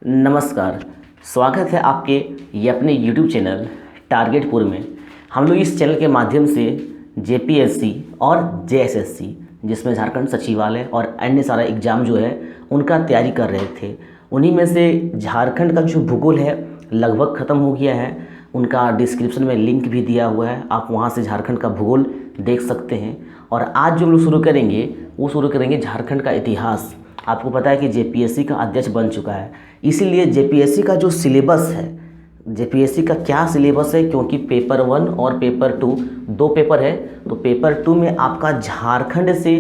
नमस्कार। स्वागत है आपके ये अपने YouTube चैनल टारगेटपुर में। हम लोग इस चैनल के माध्यम से जेपीएससी और जेएसएससी जिसमें झारखंड सचिवालय और अन्य सारा एग्ज़ाम जो है उनका तैयारी कर रहे थे। उन्हीं में से झारखंड का जो भूगोल है लगभग ख़त्म हो गया है। उनका डिस्क्रिप्शन में लिंक भी दिया हुआ है, आप वहां से झारखंड का भूगोल देख सकते हैं। और आज जो हम लोग शुरू करेंगे वो शुरू करेंगे झारखंड का इतिहास। आपको पता है कि जेपीएससी का अध्यक्ष बन चुका है, इसीलिए जेपीएससी का जो सिलेबस है, जेपीएससी का क्या सिलेबस है, क्योंकि पेपर 1 और पेपर 2 दो पेपर है, तो पेपर 2 में आपका झारखंड से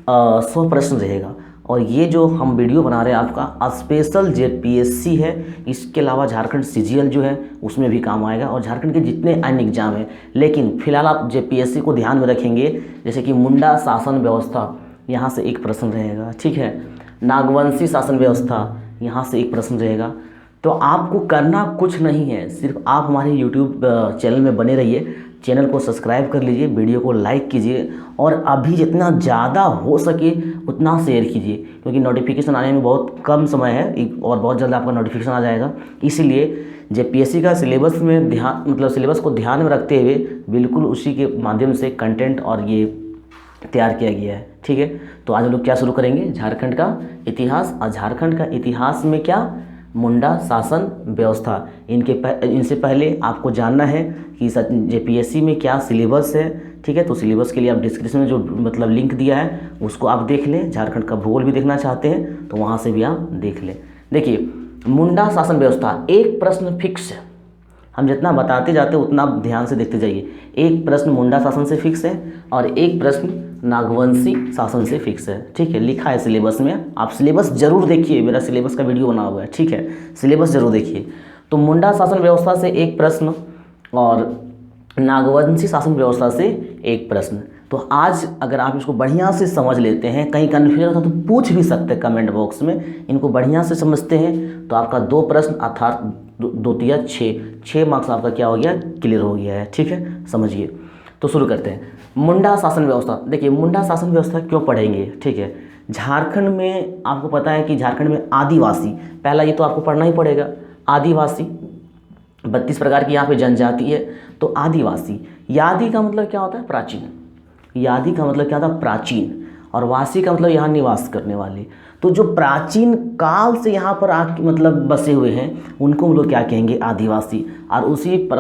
100 प्रश्न रहेगा। और ये जो हम वीडियो बना रहे हैं आपका स्पेशल जेपीएससी है। इसके अलावा झारखंड सीजीएल जो है उसमें भी काम आएगा और झारखंड के जितने अन्य एग्जाम हैं। लेकिन फिलहाल आप जेपीएससी को ध्यान में रखेंगे, जैसे कि मुंडा शासन व्यवस्था, यहाँ से एक प्रश्न रहेगा, ठीक है। नागवंशी शासन व्यवस्था, यहाँ से एक प्रश्न रहेगा। तो आपको करना कुछ नहीं है, सिर्फ आप हमारे यूट्यूब चैनल में बने रहिए, चैनल को सब्सक्राइब कर लीजिए, वीडियो को लाइक कीजिए और अभी जितना ज़्यादा हो सके उतना शेयर कीजिए, क्योंकि नोटिफिकेशन आने में बहुत कम समय है और बहुत जल्द आपका नोटिफिकेशन आ जाएगा। इसीलिए जेपीएससी का सिलेबस में सिलेबस को ध्यान में रखते हुए बिल्कुल उसी के माध्यम से कंटेंट और ये तैयार किया गया है, ठीक है। तो आज हम लोग क्या शुरू करेंगे, झारखंड का इतिहास। और झारखंड का इतिहास में क्या, मुंडा शासन व्यवस्था। इनसे पहले आपको जानना है कि जेपीएससी में क्या सिलेबस है, ठीक है। तो सिलेबस के लिए आप डिस्क्रिप्शन में जो लिंक दिया है उसको आप देख लें। झारखंड का भूगोल भी देखना चाहते हैं तो वहाँ से भी आप देख लें। देखिए, मुंडा शासन व्यवस्था, एक प्रश्न फिक्स है, हम जितना बताते जाते हैं उतना आप ध्यान से देखते जाइए। एक प्रश्न मुंडा शासन से फिक्स है और एक प्रश्न नागवंशी शासन से फिक्स है, ठीक है। लिखा है सिलेबस में, आप सिलेबस जरूर देखिए, मेरा सिलेबस का वीडियो बना हुआ है, ठीक है। सिलेबस जरूर देखिए। तो मुंडा शासन व्यवस्था से एक प्रश्न और नागवंशी शासन व्यवस्था से एक प्रश्न। तो आज अगर आप इसको बढ़िया से समझ लेते हैं, कहीं कन्फ्यूजन होता तो पूछ भी सकते हैं कमेंट बॉक्स में, इनको बढ़िया से समझते हैं तो आपका 2 प्रश्न अर्थात 2 तिया 6 मार्क्स आपका क्या हो गया, क्लियर हो गया है, ठीक है। समझिए, तो शुरू करते हैं। मुंडा शासन व्यवस्था। देखिए, मुंडा शासन व्यवस्था क्यों पढ़ेंगे, ठीक है। झारखंड में आपको पता है कि झारखंड में आदिवासी, पहला ये तो आपको पढ़ना ही पड़ेगा। आदिवासी 32 प्रकार की यहाँ पे जनजाति है। तो आदिवासी, यादि का मतलब क्या होता है, प्राचीन। यादि का मतलब क्या होता है, प्राचीन। और वासी का मतलब यहाँ निवास करने वाले। तो जो प्राचीन काल से यहाँ पर बसे हुए हैं उनको हम लोग क्या कहेंगे, आदिवासी। और उसी पर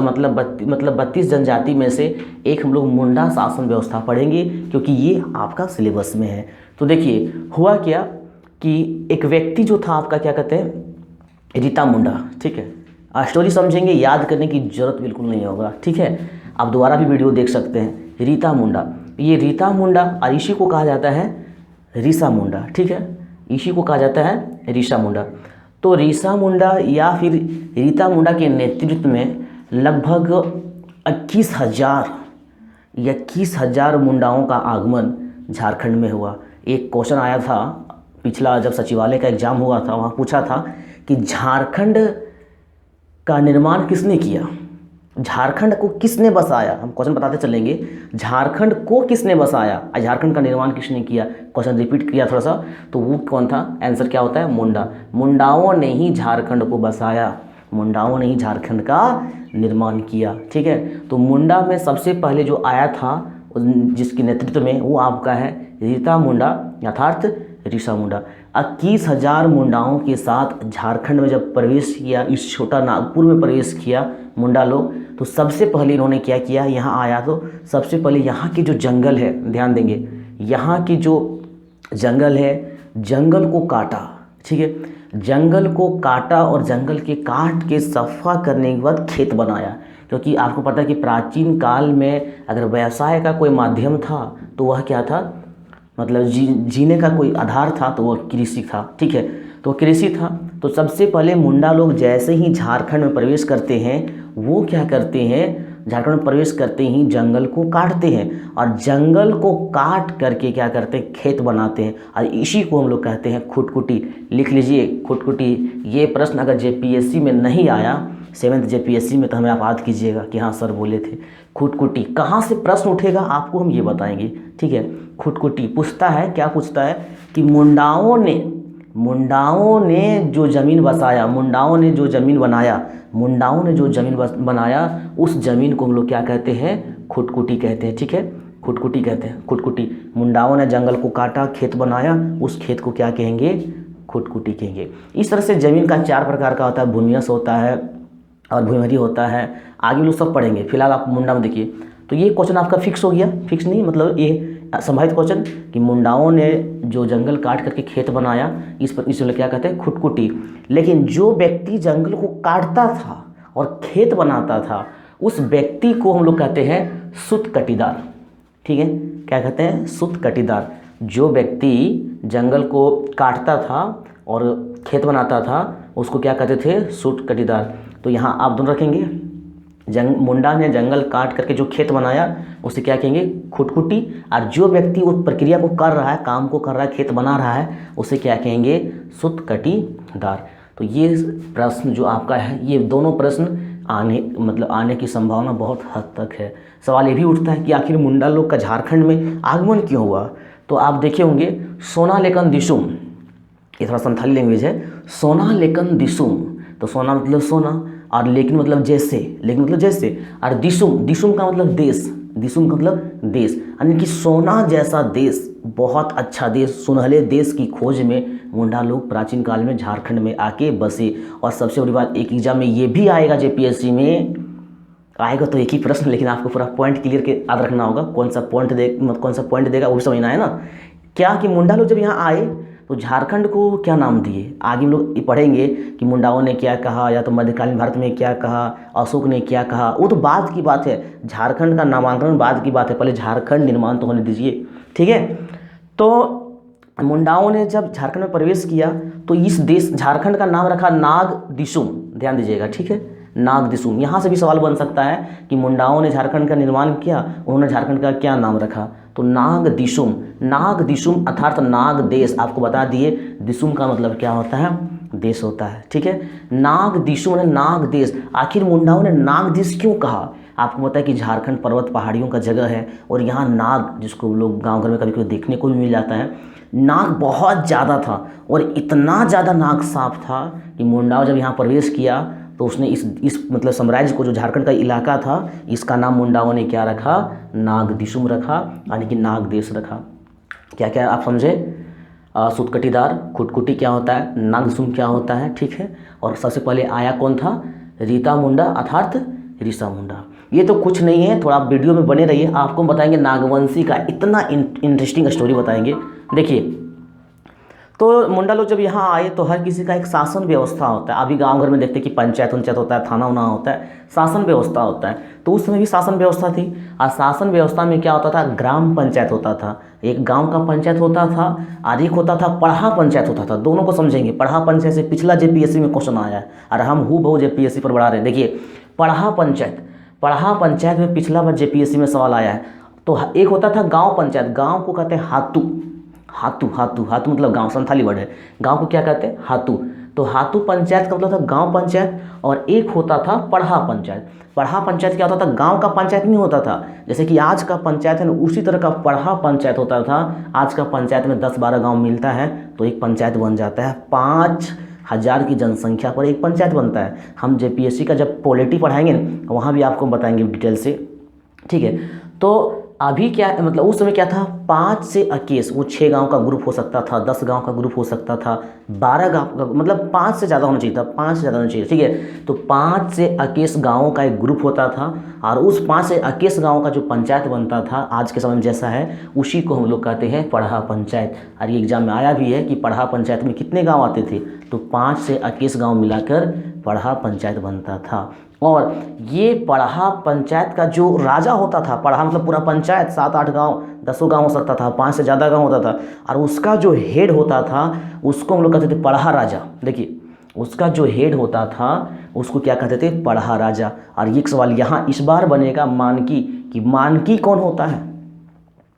32 जनजाति में से एक हम लोग मुंडा शासन व्यवस्था पढ़ेंगे, क्योंकि ये आपका सिलेबस में है। तो देखिए, हुआ क्या कि एक व्यक्ति जो था आपका, क्या कहते हैं, रीता मुंडा, ठीक है। स्टोरी समझेंगे, याद करने की जरूरत बिल्कुल नहीं होगा, ठीक है। आप दोबारा भी वीडियो देख सकते हैं। रीता मुंडा, ये रीता मुंडा और इसी को कहा जाता है रीसा मुंडा, ठीक है। इसी को कहा जाता है रीसा मुंडा। तो रीसा मुंडा या फिर रीता मुंडा के नेतृत्व में लगभग 21,000 मुंडाओं का आगमन झारखंड में हुआ। एक क्वेश्चन आया था पिछला, जब सचिवालय का एग्जाम हुआ था, वहाँ पूछा था कि झारखंड का निर्माण किसने किया, झारखंड को किसने बसाया। हम क्वेश्चन बताते चलेंगे, झारखंड को किसने बसाया, झारखंड का निर्माण किसने किया। क्वेश्चन रिपीट किया थोड़ा सा, तो वो कौन था, आंसर क्या होता है, मुंडा। मुंडाओं ने ही झारखंड को बसाया, मुंडाओं ने ही झारखंड का निर्माण किया, ठीक है। तो मुंडा में सबसे पहले जो आया था जिसके नेतृत्व में, वो आपका है रीता मुंडा अर्थात रीसा मुंडा। 21,000 मुंडाओं के साथ झारखंड में जब प्रवेश किया, इस छोटा नागपुर में प्रवेश किया मुंडा लोग, तो सबसे पहले इन्होंने क्या किया, यहाँ आया तो सबसे पहले यहाँ के जो जंगल है, ध्यान देंगे, यहाँ की जो जंगल है, जंगल को काटा, ठीक है। जंगल को काटा और जंगल के काट के सफा करने के बाद खेत बनाया, क्योंकि आपको पता है कि प्राचीन काल में अगर व्यवसाय का कोई माध्यम था तो वह क्या था, जीने का कोई आधार था तो वह कृषि था, ठीक है। तो कृषि था। तो सबसे पहले मुंडा लोग जैसे ही झारखंड में प्रवेश करते हैं, वो क्या करते हैं, झारखंड में प्रवेश करते ही जंगल को काटते हैं और जंगल को काट करके क्या करते हैं, खेत बनाते हैं। और इसी को हम लोग कहते हैं खुटकुटी। लिख लीजिए खुटकुटी। ये प्रश्न अगर जेपीएससी में नहीं आया, 7th जेपीएससी में, तो हमें आप याद कीजिएगा कि हाँ सर बोले थे। खुटकुटी कहाँ से प्रश्न उठेगा आपको हम ये बताएंगे, ठीक है। खुटकुटी पूछता है, क्या पूछता है कि मुंडाओं ने मुंडाओं ने जो ज़मीन बसाया, मुंडाओं ने जो ज़मीन बनाया, मुंडाओं ने जो ज़मीन बनाया उस ज़मीन को हम लोग क्या कहते हैं, खुटकुटी कहते हैं। ठीक है, खुटकुटी कहते हैं, खुटकुटी। मुंडाओं ने जंगल को काटा, खेत बनाया, उस खेत को क्या कहेंगे, खुटकुटी कहेंगे। इस तरह से ज़मीन का 4 प्रकार का होता है, भूमियस होता है और भूमिहरी होता है। आगे लोग सब पढ़ेंगे, फिलहाल आप मुंडा में देखिए। तो ये क्वेश्चन आपका फिक्स हो गया, फिक्स नहीं मतलब ये संभावित क्वेश्चन कि मुंडाओं ने जो जंगल काट करके खेत बनाया, इसमें क्या कहते हैं, खुटकुटी। लेकिन जो व्यक्ति जंगल को काटता था और खेत बनाता था उस व्यक्ति को हम लोग कहते हैं सुतकटीदार। ठीक है, क्या कहते हैं, सुतकटीदार। जो व्यक्ति जंगल को काटता था और खेत बनाता था उसको क्या कहते थे, सुतकटीदार। तो यहाँ आप दोनों रखेंगे, मुंडा ने जंगल काट करके जो खेत बनाया उसे क्या कहेंगे, खुटकुटी। और जो व्यक्ति उस प्रक्रिया को कर रहा है, काम को कर रहा है, खेत बना रहा है, उसे क्या कहेंगे, सुतकटीदार। तो ये प्रश्न जो आपका है, ये दोनों प्रश्न आने की संभावना बहुत हद तक है। सवाल ये भी उठता है कि आखिर मुंडा लोग का झारखंड में आगमन क्यों हुआ। तो आप देखे होंगे सोना लेकन दिसुम, ये थोड़ा संथाली लैंग्वेज है, सोना लेकन दिसुम। तो सोना मतलब सोना और लेकिन मतलब जैसे, लेकिन मतलब जैसे, और दिसुम, दिसुम का मतलब देश, दिसुम का मतलब देश, यानी कि सोना जैसा देश, बहुत अच्छा देश, सुनहले देश की खोज में मुंडा लोग प्राचीन काल में झारखंड में आके बसे। और सबसे बड़ी बात, एक एग्जाम में ये भी आएगा, जेपीएससी में आएगा तो एक ही प्रश्न, लेकिन आपको पूरा पॉइंट क्लियर के याद रखना होगा, कौन सा पॉइंट देगा वो समझना है ना। क्या कि मुंडा लोग जब यहाँ आए तो झारखंड को क्या नाम दिए, आगे हम लोग पढ़ेंगे कि मुंडाओं ने क्या कहा या तो मध्यकालीन भारत में क्या कहा, अशोक ने क्या कहा, वो तो बाद की बात है। झारखंड का नामांकन बाद की बात है, पहले झारखंड निर्माण तो होने दीजिए। ठीक है, तो मुंडाओं ने जब झारखंड में प्रवेश किया तो इस देश झारखंड का नाम रखा नाग दिसुम, ध्यान दीजिएगा। ठीक है, नाग दिसुम। यहाँ से भी सवाल बन सकता है कि मुंडाओं ने झारखंड का निर्माण किया, उन्होंने झारखंड का क्या नाम रखा, तो नाग दिसुम। नाग दिसुम अर्थात नाग देश, आपको बता दिए दिसुम का मतलब क्या होता है, देश होता है। ठीक है, नाग दिसुम है नाग देश। आखिर मुंडाओं ने नाग देश क्यों कहा, आपको पता है कि झारखंड पर्वत पहाड़ियों का जगह है और यहाँ नाग, जिसको लोग गांव घर में कभी कभी देखने को भी मिल जाता है, नाग बहुत ज़्यादा था। और इतना ज़्यादा नाग साफ था कि मुंडाओं जब यहाँ प्रवेश किया तो उसने इस मतलब साम्राज्य को, जो झारखंड का इलाका था, इसका नाम मुंडाओं ने क्या रखा, नाग दिसुम रखा, यानी कि नाग देश रखा। क्या क्या आप समझे, सुतकटीदार, खुटकुटी क्या होता है, नाग दिसुम क्या होता है। ठीक है, और सबसे पहले आया कौन था, रीता मुंडा अर्थात ऋषा मुंडा। ये तो कुछ नहीं है, थोड़ा आप वीडियो में बने रहिए, आपको बताएंगे नागवंशी का इतना इंटरेस्टिंग स्टोरी बताएंगे। देखिए, तो मुंडा लोग जब यहाँ आए तो हर किसी का एक शासन व्यवस्था होता है। अभी गांव घर में देखते हैं कि पंचायत होता है, थाना उना होता है, शासन व्यवस्था होता है। तो उस समय भी शासन व्यवस्था थी, और शासन व्यवस्था में क्या होता था, ग्राम पंचायत होता था, एक गांव का पंचायत होता था, और एक होता था पढ़ा पंचायत होता था। दोनों को समझेंगे, पढ़ा पंचायत से पिछला जेपीएससी में क्वेश्चन आया है और हम हूबहू जेपीएससी पर बढ़ा रहे हैं। देखिए, पढ़ा पंचायत में पिछला बार जेपीएससी में सवाल आया है। तो एक होता था गाँव पंचायत, गाँव को कहते हैं हातू, हातू हातू हातू मतलब गांव, संथाली वर्ड है, गांव को क्या कहते हैं, हातू। तो हातू पंचायत का मतलब था गांव पंचायत। और एक होता था पढ़ा पंचायत। पढ़ा पंचायत क्या होता था, गांव का पंचायत नहीं होता था, जैसे कि आज का पंचायत है ना, उसी तरह का पढ़ा पंचायत होता था। आज का पंचायत में 10-12 गाँव मिलता है तो एक पंचायत बन जाता है, 5000 की जनसंख्या पर एक पंचायत बनता है। हम जेपीएससी का जब पॉलिटी पढ़ाएंगे ना, वहाँ भी आपको बताएंगे डिटेल से। ठीक है, तो अभी क्या मतलब उस समय क्या था, 5 से 21, वो 6 गांव का ग्रुप हो सकता था, 10 गांव का ग्रुप हो सकता था, 12 गांव का, मतलब 5 से ज़्यादा होना चाहिए था, 5 से ज़्यादा होना चाहिए। ठीक है, तो 5 से 21 गाँवों का एक ग्रुप होता था, और उस 5 से 21 गाँव का जो पंचायत बनता था आज के समय में जैसा है, उसी को हम लोग कहते हैं पढ़ा पंचायत। और ये एग्जाम में आया भी है कि पढ़ा पंचायत में कितने गाँव आते थे, तो 5 से 21 गाँव मिलाकर पढ़ा पंचायत बनता था। और ये पढ़ा पंचायत का जो राजा होता था, पढ़ा मतलब पूरा पंचायत, 7-8 गांव, 10 गांव हो सकता था, 5 से ज़्यादा गांव होता था, और उसका जो हेड होता था उसको हम लोग कहते थे पढ़ा राजा। देखिए, उसका जो हेड होता था उसको क्या कहते थे, पढ़ा राजा। और ये सवाल यहाँ इस बार बनेगा मानकी, कि मानकी कौन होता है,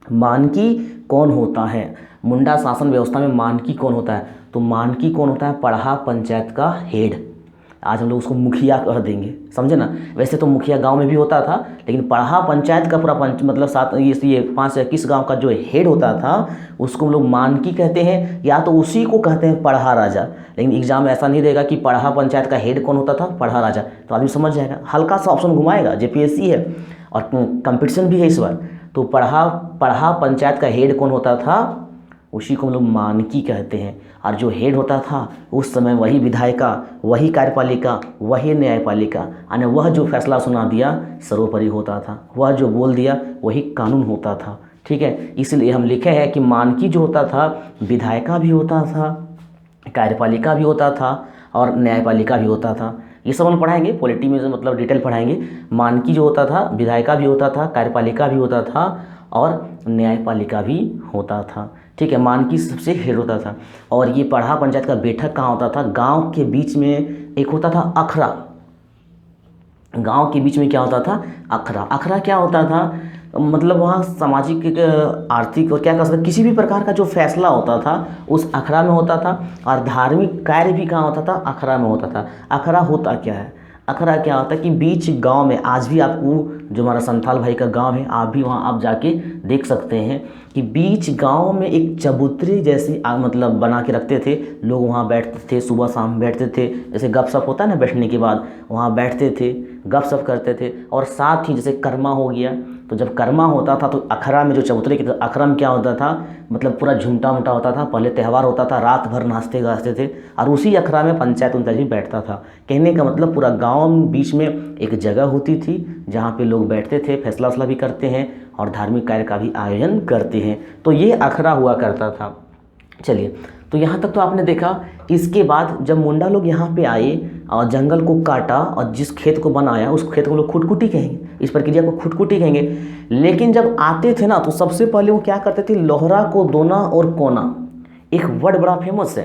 मानकी कौन होता है, मुंडा शासन व्यवस्था में मानकी कौन होता है, तो मानकी कौन होता है, पढ़ा पंचायत का हेड। आज हम लोग उसको मुखिया कह देंगे, समझे ना। वैसे तो मुखिया गांव में भी होता था, लेकिन पढ़ा पंचायत का पूरा मतलब 5 गांव का जो हेड होता था उसको हम लोग मानकी कहते हैं, या तो उसी को कहते हैं पढ़ा राजा। लेकिन एग्जाम में ऐसा नहीं रहेगा कि पढ़ा पंचायत का हेड कौन होता था, पढ़ा राजा, तो आदमी समझ जाएगा। हल्का सा ऑप्शन घुमाएगा, जेपीएससी है और कंपटीशन भी है इस बार, तो पढ़ा पंचायत का हेड कौन होता था, उसी को हम लोग मानकी कहते हैं। और जो हेड होता था उस समय वही विधायिका, वही कार्यपालिका, वही न्यायपालिका, यानी वह जो फैसला सुना दिया सर्वोपरि होता था, वह जो बोल दिया वही कानून होता था। ठीक है, इसलिए हम लिखे हैं कि मानकी जो होता था विधायिका भी होता था, कार्यपालिका भी होता था और न्यायपालिका भी होता था। ये सब हम पढ़ाएंगे, पॉलिटी में मतलब डिटेल पढ़ाएंगे। मानकी जो होता था विधायिका भी होता था, कार्यपालिका भी होता था और न्यायपालिका भी होता था। ठीक है, मानकी सबसे हेड होता था। और ये पढ़ा पंचायत का बैठक कहाँ होता था, गांव के बीच में एक होता था अखरा। गांव के बीच में क्या होता था, अखरा। अखरा क्या होता था, मतलब वहाँ सामाजिक आर्थिक और क्या कह सकते किसी भी प्रकार का जो फैसला होता था उस अखरा में होता था। और धार्मिक कार्य भी कहाँ होता था, अखरा में होता था। अखरा होता क्या है, अखरा क्या होता है कि बीच गांव में, आज भी आपको जो हमारा संथाल भाई का गांव है आप भी वहाँ आप जाके देख सकते हैं कि बीच गांव में एक चबूतरी जैसी मतलब बना के रखते थे। लोग वहाँ बैठते थे, सुबह शाम बैठते थे, जैसे गपशप होता है ना, बैठने के बाद वहाँ बैठते थे, गपशप करते थे। और साथ ही जैसे कर्मा हो गया, तो जब कर्मा होता था तो अखरा में जो चबूतरे के अखरा में क्या होता था, मतलब पूरा झुमटा उमटा होता था। पहले त्यौहार होता था, रात भर नाचते गाते थे और उसी अखरा में पंचायत भी बैठता था। कहने का मतलब पूरा गांव बीच में एक जगह होती थी जहाँ पे लोग बैठते थे, फैसला वसला भी करते हैं और धार्मिक कार्य का भी आयोजन करते हैं। तो ये अखरा हुआ करता था। चलिए, तो यहाँ तक तो आपने देखा। इसके बाद जब मुंडा लोग यहाँ पे आए और जंगल को काटा और जिस खेत को बनाया उस खेत को लोग खुटकुटी कहेंगे, इस प्रक्रिया को खुटकुटी कहेंगे। लेकिन जब आते थे ना तो सबसे पहले वो क्या करते थे, लोहरा को दोना और कोना। एक वर्ड बड़ा फेमस है,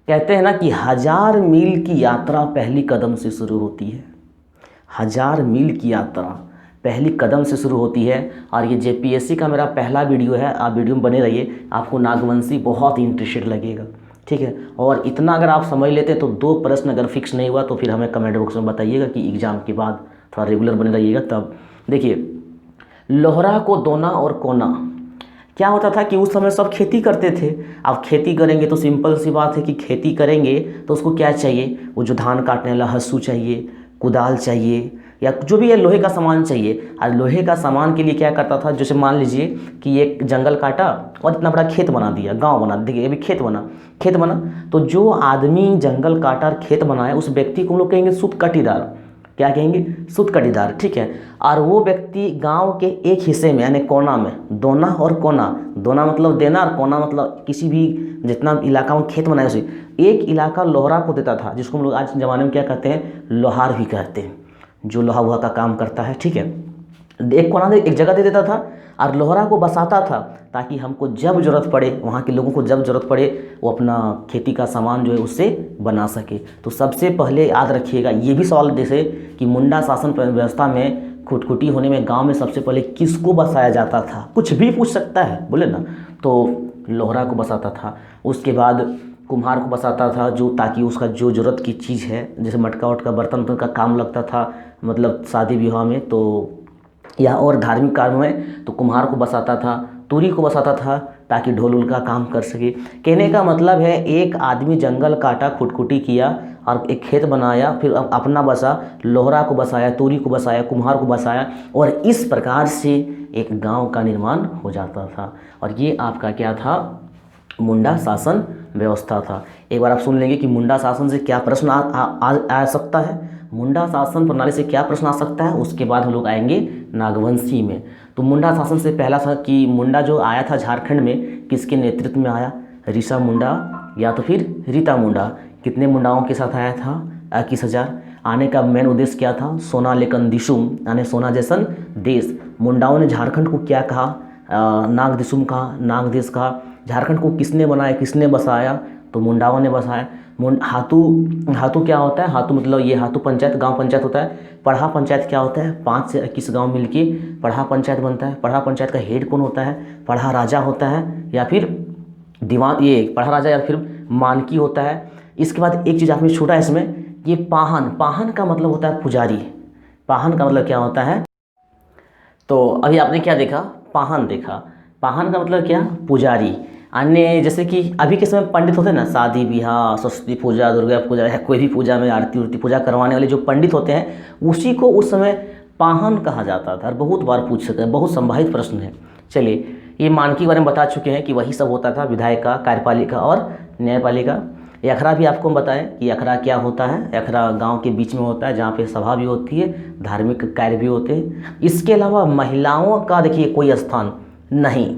कहते हैं ना कि 1000 मील की यात्रा पहली कदम से शुरू होती है। 1000 मील की यात्रा पहली कदम से शुरू होती है। और ये जेपीएससी का मेरा पहला वीडियो है, आप वीडियो में बने रहिए, आपको नागवंशी बहुत इंटरेस्टेड लगेगा। ठीक है, और इतना अगर आप समझ लेते तो 2 प्रश्न अगर फिक्स नहीं हुआ तो फिर हमें कमेंट बॉक्स में बताइएगा कि एग्ज़ाम के बाद थोड़ा रेगुलर बने रहिएगा तब। देखिए, लोहरा को दोना और कोना क्या होता था कि उस समय सब खेती करते थे। अब खेती करेंगे तो सिंपल सी बात है कि खेती करेंगे तो उसको क्या चाहिए, वो जो धान काटने वाला हंसू चाहिए, कुदाल चाहिए, या जो भी है लोहे का सामान चाहिए। और लोहे का सामान के लिए क्या करता था, जैसे मान लीजिए कि एक जंगल काटा और इतना बड़ा खेत बना दिया, गांव बना, देखिए अभी खेत बना तो जो आदमी जंगल काटा और खेत बनाया उस व्यक्ति को हम लोग कहेंगे सुतकटीदार। क्या कहेंगे, सुतकटीदार। ठीक है, और वो व्यक्ति गांव के एक हिस्से में यानी कोना में, दोना और कोना, दोना मतलब देना और कोना मतलब किसी भी जितना इलाका में खेत बनाया उसे एक इलाका लोहरा को देता था, जिसको हम लोग आज ज़माने में क्या कहते हैं, लोहार भी कहते हैं, जो लोहा वुहा का काम करता है। ठीक है, एक कोना एक जगह दे देता था और लोहरा को बसाता था ताकि हमको जब ज़रूरत पड़े, वहाँ के लोगों को जब ज़रूरत पड़े वो अपना खेती का सामान जो है उससे बना सके। तो सबसे पहले याद रखिएगा ये भी सवाल जैसे कि मुंडा शासन व्यवस्था में खुटकुटी होने में गांव में सबसे पहले किसको बसाया जाता था, कुछ भी पूछ सकता है, बोले ना, तो लोहरा को बसाता था। उसके बाद कुम्हार को बसाता था, जो ताकि उसका जो ज़रूरत की चीज़ है, जैसे मटका वटका बर्तन का काम लगता था, मतलब शादी विवाह में तो या और धार्मिक कार्यों में, तो कुम्हार को बसाता था। तुरी को बसाता था ताकि ढोल उल का काम कर सके। कहने का मतलब है एक आदमी जंगल काटा, खुटकुटी किया और एक खेत बनाया, फिर अपना बसा, लोहरा को बसाया, तुरी को बसाया, कुम्हार को बसाया, और इस प्रकार से एक गांव का निर्माण हो जाता था। और ये आपका क्या था, मुंडा शासन व्यवस्था था। एक बार आप सुन लेंगे कि मुंडा शासन से क्या प्रश्न आ सकता है, मुंडा शासन प्रणाली से क्या प्रश्न आ सकता है। उसके बाद हम लोग आएंगे नागवंशी में। तो मुंडा शासन से पहला था कि मुंडा जो आया था झारखंड में किसके नेतृत्व में आया, ऋषा मुंडा या तो फिर रीता मुंडा। कितने मुंडाओं के साथ आया था, 21,000। आने का मेन उद्देश्य क्या था, सोना लेकन दिशुम, यानी सोना जैसन देश। मुंडाओं ने झारखंड को क्या कहा, नाग दिशुम कहा, नाग देश कहा। झारखंड को किसने बनाया, किसने बसाया, तो मुंडाओं ने बसाया। हातू क्या होता है, हातू मतलब ये हातू पंचायत, गांव पंचायत होता है। पढ़ा पंचायत क्या होता है, 5 से 21 गांव मिलके पढ़ा पंचायत बनता है। पढ़ा पंचायत का हेड कौन होता है, पढ़ा राजा होता है या फिर दीवान, ये पढ़ा राजा या फिर मानकी होता है। इसके बाद एक चीज़ आपने छूटा इसमें ये पाहन, पाहन का मतलब होता है पुजारी। पाहन का मतलब क्या होता है? तो अभी आपने क्या देखा? पाहन देखा। पाहन का मतलब क्या? पुजारी। अन्य जैसे कि अभी के समय पंडित होते हैं ना, शादी ब्याह, सरस्वती पूजा, दुर्गा पूजा या कोई भी पूजा में आरती उरती पूजा करवाने वाले जो पंडित होते हैं, उसी को उस समय पाहन कहा जाता था। और बहुत बार पूछ सकते हैं, बहुत संभावित प्रश्न है। चलिए, ये मानकी के बारे में बता चुके हैं कि वही सब होता था, विधायिका, कार्यपालिका और न्यायपालिका। अखड़ा भी आपको हम बताएं कि अखड़ा क्या होता है। अखड़ा गांव के बीच में होता है, जहाँ पे सभा भी होती है, धार्मिक कार्य भी होते हैं। इसके अलावा महिलाओं का देखिए कोई स्थान नहीं।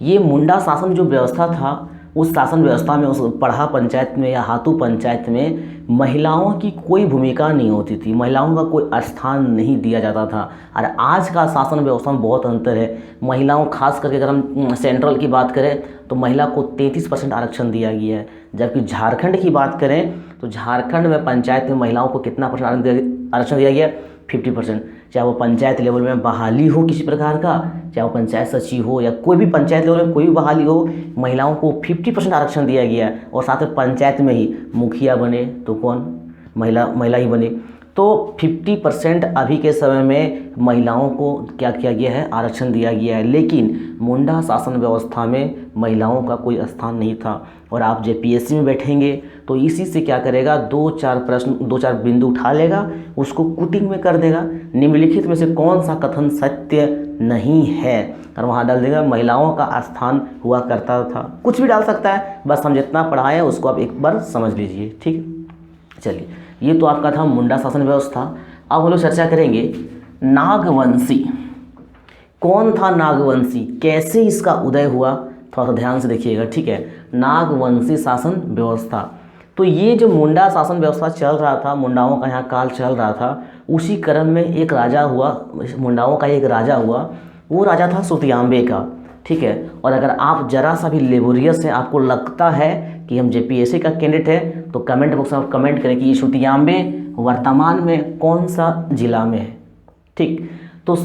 ये मुंडा शासन जो व्यवस्था था, उस शासन व्यवस्था में, उस पढ़ा पंचायत में या हातू पंचायत में महिलाओं की कोई भूमिका नहीं होती थी, महिलाओं का कोई स्थान नहीं दिया जाता था। और आज का शासन व्यवस्था में बहुत अंतर है। महिलाओं, खास करके अगर हम सेंट्रल की बात करें तो महिला को 33% आरक्षण दिया गया है। जबकि झारखंड की बात करें तो झारखंड में पंचायत में महिलाओं को कितना % आरक्षण दिया गया? 50%। चाहे वो पंचायत लेवल में बहाली हो किसी प्रकार का, चाहे वो पंचायत सचिव हो या कोई भी पंचायत लेवल में कोई भी बहाली हो, महिलाओं को 50% आरक्षण दिया गया है। और साथ में पंचायत में ही मुखिया बने तो कौन? महिला ही बने। तो 50% अभी के समय में महिलाओं को क्या किया गया है? आरक्षण दिया गया है। लेकिन मुंडा शासन व्यवस्था में महिलाओं का कोई स्थान नहीं था। और आप जेपीएससी में बैठेंगे तो इसी से क्या करेगा? 2-4 प्रश्न, 2-4 बिंदु उठा लेगा, उसको कुटिंग में कर देगा। निम्नलिखित में से कौन सा कथन सत्य नहीं है, और वहाँ डाल देगा महिलाओं का स्थान हुआ करता था। कुछ भी डाल सकता है, बस हम जितना पढ़ाए हैं उसको आप एक बार समझ लीजिए। ठीक है, चलिए, ये तो आपका था मुंडा शासन व्यवस्था। अब हम लोग चर्चा करेंगे नागवंशी। कौन था नागवंशी? कैसे इसका उदय हुआ? थोड़ा सा ध्यान से देखिएगा, ठीक है। नागवंशी शासन व्यवस्था। तो ये जो मुंडा शासन व्यवस्था चल रहा था, मुंडाओं का यहाँ काल चल रहा था, उसी क्रम में एक राजा हुआ, मुंडाओं का एक राजा हुआ। वो राजा था सुतियांबे का, ठीक है। और अगर आप जरा सा भी लेबोरियस है, आपको लगता है कि हम जेपीएससी का कैंडिडेट है, तो कमेंट बॉक्स में आप कमेंट करें कि ये सुतियांबे वर्तमान में कौन सा जिला में है। ठीक, तो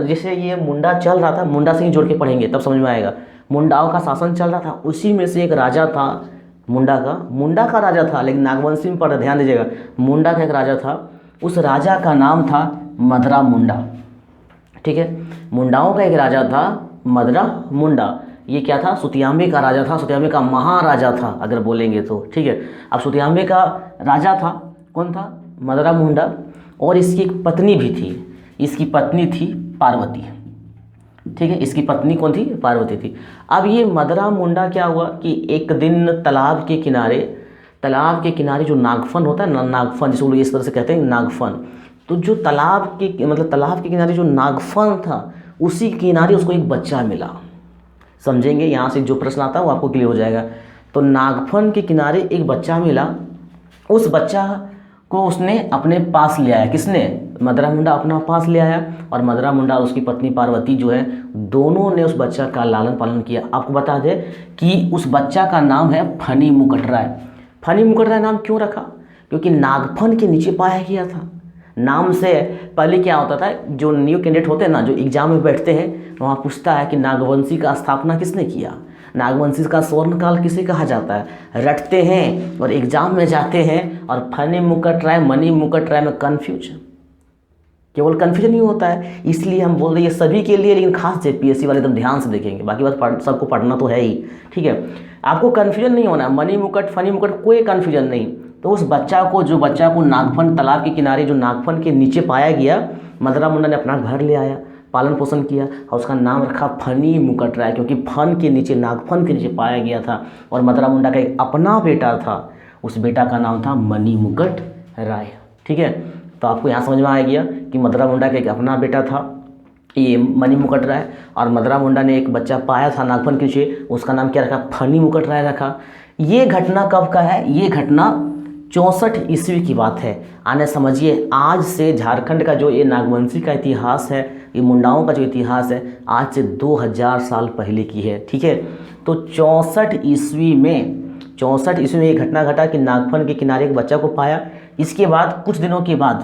जैसे ये मुंडा चल रहा था, मुंडा से ही जोड़ के पढ़ेंगे तब समझ में आएगा। मुंडाओं का शासन चल रहा था, उसी में से एक राजा था मुंडा का राजा था, लेकिन नागवंशी में पढ़, ध्यान दीजिएगा। मुंडा का एक राजा था, उस राजा का नाम था मदरा मुंडा, ठीक है। मुंडाओं का एक राजा था मदरा मुंडा। ये क्या था? सुतियांबे का राजा था, सुतियांबे का महाराजा था अगर बोलेंगे तो, ठीक है। अब सुतियांबे का राजा था, कौन था? मदरा मुंडा। और इसकी एक पत्नी भी थी, इसकी पत्नी थी पार्वती, ठीक है। इसकी पत्नी कौन थी? पार्वती थी। अब ये मदरा मुंडा क्या हुआ कि एक दिन तालाब के किनारे जो नागफन होता है ना, नागफन जिसको लोग इस तरह से कहते हैं नागफन, तो जो तालाब के किनारे जो नागफन था, उसी किनारे उसको एक बच्चा मिला। समझेंगे, यहाँ से जो प्रश्न आता है वो आपको क्लियर हो जाएगा। तो नागफन के किनारे एक बच्चा मिला, उस बच्चा को उसने अपने पास ले आया। किसने? मदरा मुंडा अपना पास ले आया। और मदरा मुंडा और उसकी पत्नी पार्वती जो है, दोनों ने उस बच्चा का लालन पालन किया। आपको बता दें कि उस बच्चा का नाम है फनी मुकुट राय। फनी मुकुट राय नाम क्यों रखा? क्योंकि नागफन के नीचे पाया गया था। नाम से पहले क्या होता था, जो न्यू कैंडिडेट होते हैं ना, जो एग्जाम में बैठते हैं, वहाँ पूछता है कि नागवंशी का स्थापना किसने किया, नागवंशी का स्वर्णकाल किसे कहा जाता है। रटते हैं और एग्जाम में जाते हैं और फनी मुकुट राय, मनी मुकुट राय में कन्फ्यूज, केवल कन्फ्यूजन नहीं होता है। इसलिए हम बोल रहे हैं सभी के लिए, लेकिन खास जेपीएससी वाले एकदम ध्यान से देखेंगे, बाकी बात सबको पढ़ना तो है ही, ठीक है। आपको कन्फ्यूजन नहीं होना, मनी मुकुट, फनी मुकुट, कोई कन्फ्यूजन नहीं। तो उस बच्चा को नागफन, तालाब के किनारे जो नागफन के नीचे पाया गया, मदरा मुंडा ने अपना घर ले आया, पालन पोषण किया और उसका नाम रखा फनी मुकुट राय, क्योंकि फन के नीचे, नागफन के नीचे पाया गया था। और मदरा मुंडा का एक अपना बेटा था, उस बेटा का नाम था मनी मुकुट राय, ठीक है। तो आपको यहाँ समझ में आ गया कि मदरा मुंडा का एक अपना बेटा था, ये मनी मुकुट राय, और मदरा मुंडा ने एक बच्चा पाया था नागफन के नीचे, उसका नाम क्या रखा? फनी मुकुट राय रखा। ये घटना कब का है? ये घटना 64 ईस्वी की बात है। आने समझिए, आज से झारखंड का जो ये नागवंशी का इतिहास है, ये मुंडाओं का जो इतिहास है, आज से 2000 साल पहले की है, ठीक है। तो 64 ईस्वी में ये घटना घटा कि नागफन के किनारे एक बच्चा को पाया। इसके बाद कुछ दिनों के बाद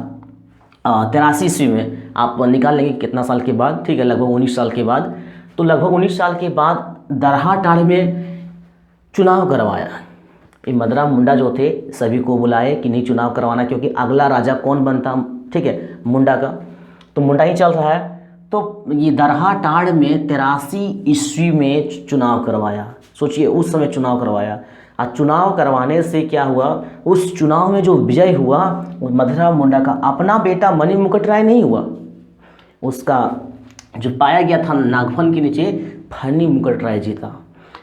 83 ईस्वी में, आप निकाल लेंगे कितना साल के बाद, ठीक है, लगभग 19 साल के बाद। तो लगभग 19 साल के बाद दरहाटाड़ में चुनाव करवाया। ये मदरा मुंडा जो थे सभी को बुलाए कि नहीं चुनाव करवाना, क्योंकि अगला राजा कौन बनता, ठीक है, मुंडा का, तो मुंडा ही चल रहा है। तो ये दरहाटाड़ में 83 ईस्वी में चुनाव करवाया। सोचिए उस समय चुनाव करवाया, और चुनाव करवाने से क्या हुआ, उस चुनाव में जो विजय हुआ वो मदरा मुंडा का अपना बेटा मणि मुकुट राय नहीं हुआ, उसका जो पाया गया था नागफन के नीचे फनी मुकुट राय जीता।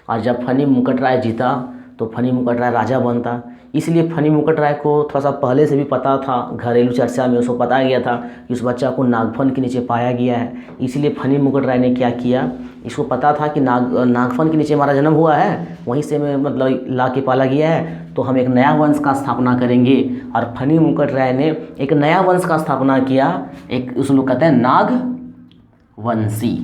और जब फनी मुकुट राय जीता तो फनी मुकुट राय राजा बनता। इसलिए फनी मुकुट राय को थोड़ा सा पहले से भी पता था, घरेलू चर्चा में उसको पता गया था कि उस बच्चा को नागफन के नीचे पाया गया है। इसलिए फनी मुकुट राय ने क्या किया, इसको पता था कि नागफन के नीचे हमारा जन्म हुआ है, वहीं से मैं मतलब ला के पाला गया है, तो हम एक नया वंश का स्थापना करेंगे। और फनी मुकुट राय ने एक नया वंश का स्थापना किया, एक उस लोग कहते हैं नागवंशी,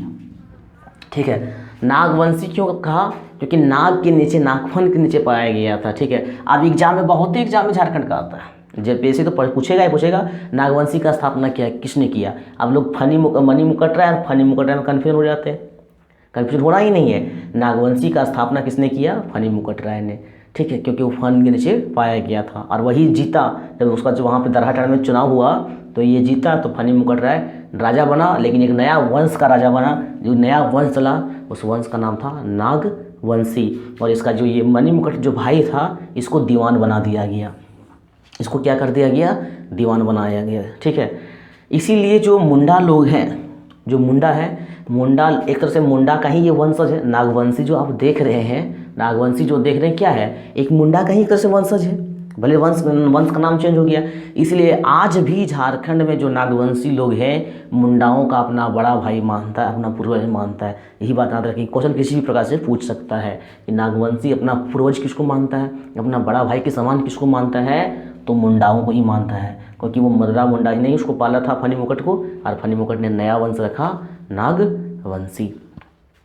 ठीक है। नागवंशी क्यों कहा, क्योंकि नाग के नीचे, नागफन के नीचे पाया गया था, ठीक है। अब एग्जाम में, बहुत ही एग्जाम में झारखंड का आता है, जब ऐसे तो पूछेगा ही पूछेगा नागवंशी का स्थापना किया किसने किया। अब लोग मणि मुकुट राय और फनी मुकुट राय में कन्फ्यूजन हो जाते हैं, कन्फ्यूजन होना ही नहीं है। नागवंशी का स्थापना किसने किया, फनी मुकुट राय ने, ठीक है, क्योंकि वो फन के नीचे पाया गया था और वही जीता। जब उसका जो वहाँ पे दरहाटाड़ में चुनाव हुआ तो ये जीता, तो फनी मुकुट राय राजा बना, लेकिन एक नया वंश का राजा बना। जो नया वंश चला उस वंश का नाम था नागवंशी। और इसका जो ये मणि मुकुट जो भाई था इसको दीवान बना दिया गया, इसको क्या कर दिया गया, दीवान बनाया गया, ठीक है। इसीलिए जो मुंडा लोग हैं, जो मुंडा है, मुंडा एक तरह से मुंडा का ही ये वंशज है। नागवंशी जो आप देख रहे हैं, नागवंशी जो देख रहे हैं क्या है, एक मुंडा का ही एक तरह से वंशज है, भले वंश का नाम चेंज हो गया। इसलिए आज भी झारखंड में जो नागवंशी लोग हैं मुंडाओं का अपना बड़ा भाई मानता है, अपना पूर्वज मानता है। यही बात याद रखें, क्वेश्चन किसी भी प्रकार से पूछ सकता है कि नागवंशी अपना पूर्वज किसको मानता है, अपना बड़ा भाई के समान किसको मानता है, तो मुंडाओं को ही मानता है, क्योंकि वो मदरा मुंडा ही नहीं उसको पाला था फनी मुकुट को, और फनी मुकुट ने नया वंश रखा नागवंशी।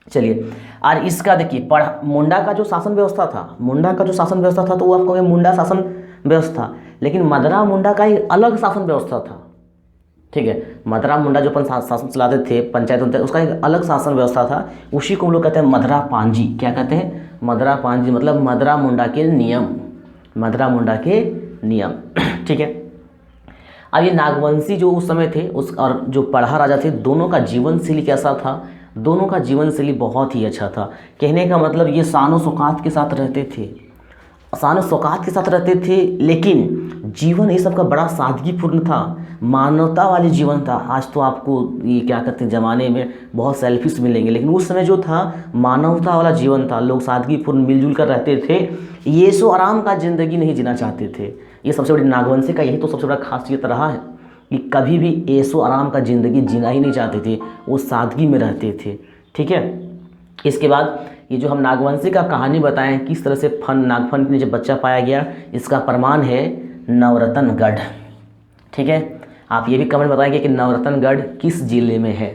चलिए, और इसका देखिए मुंडा का जो शासन व्यवस्था था, मुंडा का जो शासन व्यवस्था था तो वो आपको मुंडा शासन व्यवस्था, लेकिन मदरा मुंडा का एक अलग शासन व्यवस्था था, ठीक है। मदरा मुंडा जो अपन शासन चलाते थे, पंचायत, उसका एक अलग शासन व्यवस्था था। उसी को हम लोग कहते हैं मदरा पांजी। क्या कहते हैं, मदरा पांजी, मतलब मदरा मुंडा के नियम, मदरा मुंडा के नियम, ठीक है। अब ये नागवंशी जो उस समय थे उस और जो पढ़ा राजा थे, दोनों का जीवन शैली कैसा था, दोनों का जीवन शैली बहुत ही अच्छा था। कहने का मतलब ये शान शौकत के साथ रहते थे, शान शौकत के साथ रहते थे, लेकिन जीवन ये सबका बड़ा सादगीपूर्ण था, मानवता वाली जीवन था। आज तो आपको ये क्या कहते हैं ज़माने में बहुत सेल्फिश मिलेंगे, लेकिन उस समय जो था मानवता वाला जीवन था, लोग सादगीपूर्ण मिलजुल कर रहते थे, ये सो आराम का ज़िंदगी नहीं जीना चाहते थे। ये सबसे बड़ी नागवंशी का यही तो सबसे बड़ा खासियत रहा है कि कभी भी ऐसो आराम का ज़िंदगी जीना ही नहीं चाहते थे, वो सादगी में रहते थे, ठीक है। इसके बाद ये जो हम नागवंशी का कहानी बताएं किस तरह से नागफन के नीचे बच्चा पाया गया, इसका प्रमाण है नवरत्नगढ़, ठीक है। आप ये भी कमेंट बताएंगे कि नवरत्नगढ़ किस जिले में है,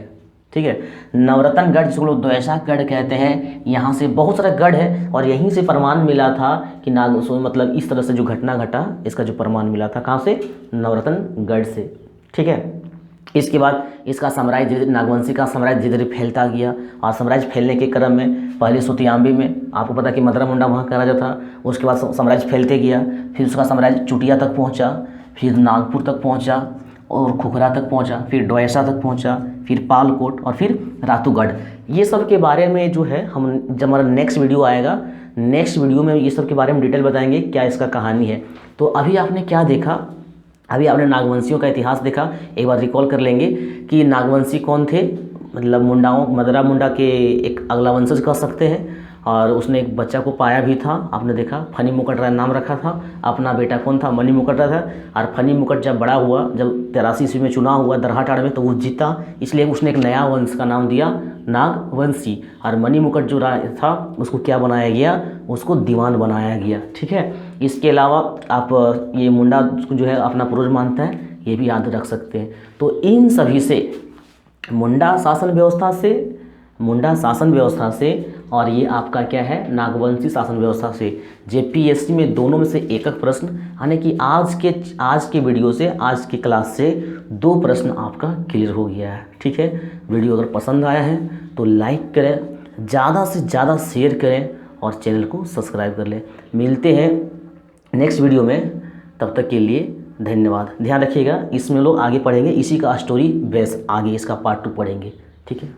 ठीक है। नवरत्नगढ़ जिसको लोग द्वैशागढ़ कहते हैं, यहाँ से बहुत सारा गढ़ है और यहीं से प्रमाण मिला था कि मतलब इस तरह से जो घटना घटा, इसका जो प्रमाण मिला था कहाँ से, नवरत्नगढ़ से, ठीक है। इसके बाद इसका साम्राज्य, नागवंशी का साम्राज्य धीरे धीरे फैलता गया, और साम्राज्य फैलने के क्रम में पहले सुतियाम्बी में, आपको पता कि मदरा मुंडा वहाँ का राजा था, उसके बाद साम्राज्य फैलते गया, फिर उसका साम्राज्य चुटिया तक पहुँचा, फिर नागपुर तक पहुँचा और खुखरा तक पहुँचा, फिर डोयसा तक पहुँचा, फिर पालकोट और फिर रातूगढ़। ये सब के बारे में जो है हम जब हमारा नेक्स्ट वीडियो आएगा, नेक्स्ट वीडियो में ये सब के बारे में डिटेल बताएंगे क्या इसका कहानी है। तो अभी आपने क्या देखा, अभी आपने नागवंशियों का इतिहास देखा। एक बार रिकॉल कर लेंगे कि नागवंशी कौन थे, मतलब मुंडाओं, मदरा मुंडा के एक अगला वंशज कह सकते हैं, और उसने एक बच्चा को पाया भी था, आपने देखा, फनी मुकुट राय नाम रखा था, अपना बेटा कौन था, मणि मुकुट राय था। और फनी मुकुट जब बड़ा हुआ, जब 83 ईस्वी में चुनाव हुआ दरहाटाड़ में, तो वो जीता, इसलिए उसने एक नया वंश का नाम दिया नागवंशी। और मणि मुकुट जो था उसको क्या बनाया गया, उसको दीवान बनाया गया, ठीक है। इसके अलावा आप ये मुंडा जो है अपना पूर्वज मानता है, ये भी याद रख सकते हैं। तो इन सभी से, मुंडा शासन व्यवस्था से और ये आपका क्या है, नागवंशी शासन व्यवस्था से, जेपीएससी में दोनों में से एक प्रश्न, यानी कि आज के वीडियो से, आज की क्लास से 2 प्रश्न आपका क्लियर हो गया है, ठीक है। वीडियो अगर पसंद आया है तो लाइक करें, ज़्यादा से ज़्यादा शेयर करें और चैनल को सब्सक्राइब कर लें। मिलते हैं नेक्स्ट वीडियो में। तब तक के लिए धन्यवाद। ध्यान रखिएगा, इसमें लोग आगे पढ़ेंगे, इसी का स्टोरी बेस आगे इसका पार्ट 2 पढ़ेंगे। ठीक है।